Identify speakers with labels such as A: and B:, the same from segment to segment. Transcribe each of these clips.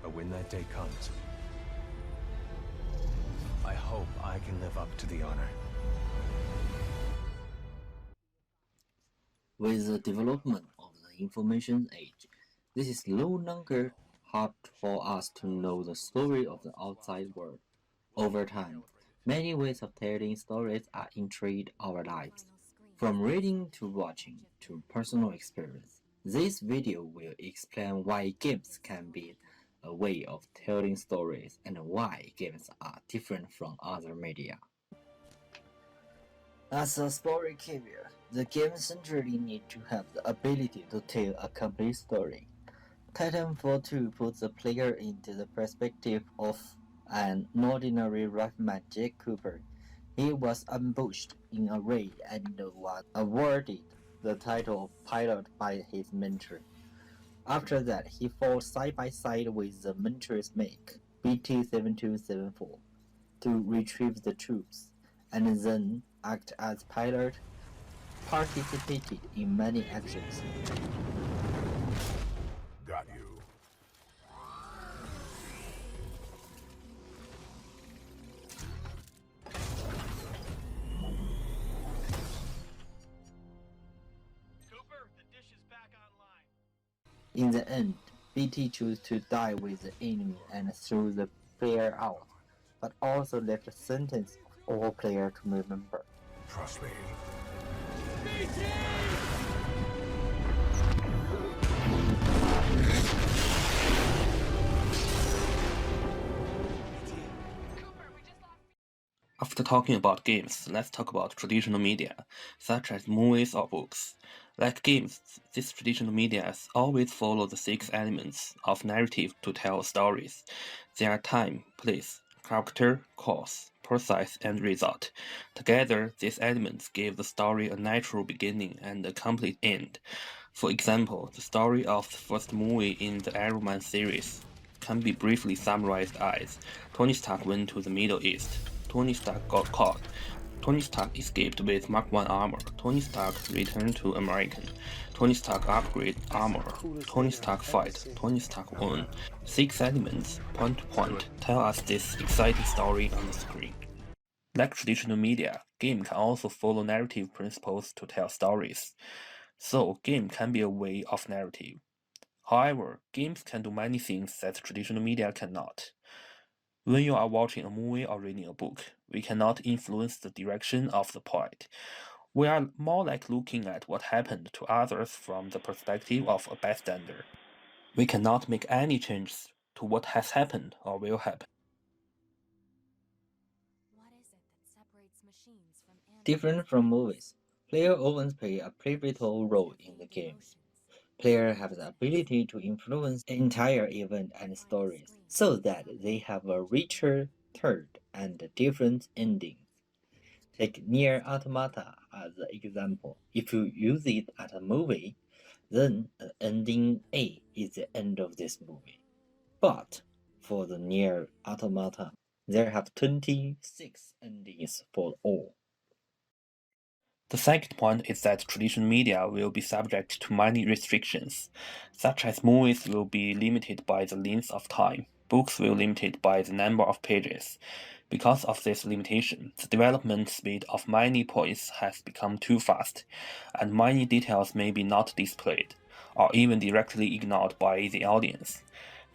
A: But when that day comes, I hope I can live up to the honor.
B: With the development of the information age, this is no longer hard for us to know the story of the outside world. Over time, many ways of telling stories are entered our lives, from reading to watching to personal experience. This video will explain why games can be a way of telling stories and why games are different from other media. As a story carrier, the game centrally needs to have the ability to tell a complete story. Titanfall 2 puts the player into the perspective of an ordinary rifleman Jack Cooper. He was ambushed in a raid and was awarded the title of pilot by his mentor. After that, he fought side by side with the mentor's mate, BT-7274, to retrieve the troops, and then act as pilot, participated in many actions.
C: Got you.
D: Cooper, the dish is back online.
B: In the end, BT chose to die with the enemy and threw the player out, but also left a sentence for all players to remember.
C: Trust me.
E: After talking about games, let's talk about traditional media, such as movies or books. Like games, this traditional media has always followed the 6 elements of narrative to tell stories. They are time, place, character, cause, process, and result. Together, these elements give the story a natural beginning and a complete end. For example, the story of the first movie in the Iron Man series can be briefly summarized as Tony Stark went to the Middle East, Tony Stark got caught, Tony Stark escaped with Mark I armor, Tony Stark returned to American, Tony Stark upgrade armor, Tony Stark fight, Tony Stark won. 6 elements, point to point, tell us this exciting story on the screen. Like traditional media, game can also follow narrative principles to tell stories. So, game can be a way of narrative. However, games can do many things that traditional media cannot. When you are watching a movie or reading a book, we cannot influence the direction of the plot. We are more like looking at what happened to others from the perspective of a bystander. We cannot make any changes to what has happened or will happen.
B: Different from movies, players often play a pivotal role in the games. Players have the ability to influence entire event and stories so that they have a richer, third, and different endings. Take Nier Automata as an example. If you use it as a movie, then ending A is the end of this movie. But for the Nier Automata, there have 26 endings for all.
E: The second point is that traditional media will be subject to many restrictions, such as movies will be limited by the length of time, books will be limited by the number of pages. Because of this limitation, the development speed of many points has become too fast, and many details may be not displayed, or even directly ignored by the audience.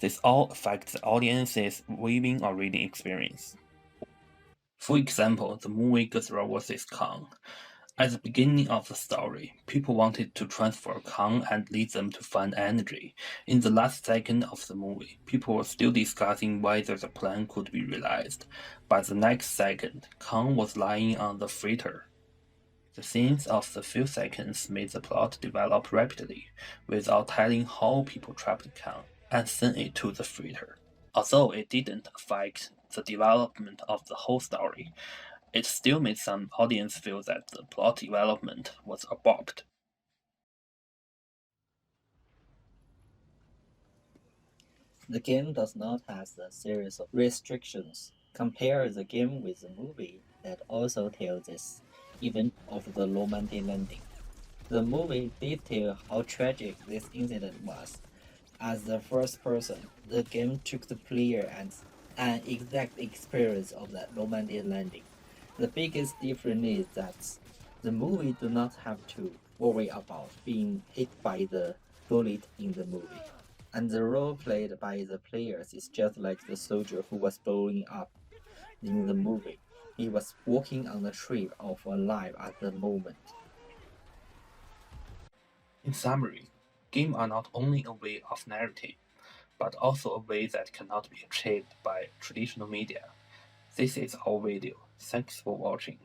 E: This all affects the audience's viewing or reading experience. For example, the movie Godzilla vs. Kong. At the beginning of the story, people wanted to transfer Kang and lead them to find energy. In the last second of the movie, people were still discussing whether the plan could be realized. By the next second, Kang was lying on the freighter. The scenes of the few seconds made the plot develop rapidly, without telling how people trapped Kang and sent it to the freighter. Although it didn't affect the development of the whole story, it still made some audience feel that the plot development was abrupt.
B: The game does not have a series of restrictions. Compare the game with the movie that also tells this, even of the romantic landing. The movie did tell how tragic this incident was, As the first person, the game took the player and an exact experience of that romantic landing. The biggest difference is that the movie do not have to worry about being hit by the bullet in the movie. And the role played by the players is just like the soldier who was blowing up in the movie. He was walking on the trip of a life at the moment.
E: In summary, games are not only a way of narrative, but also a way that cannot be achieved by traditional media. This is our video. Thanks for watching.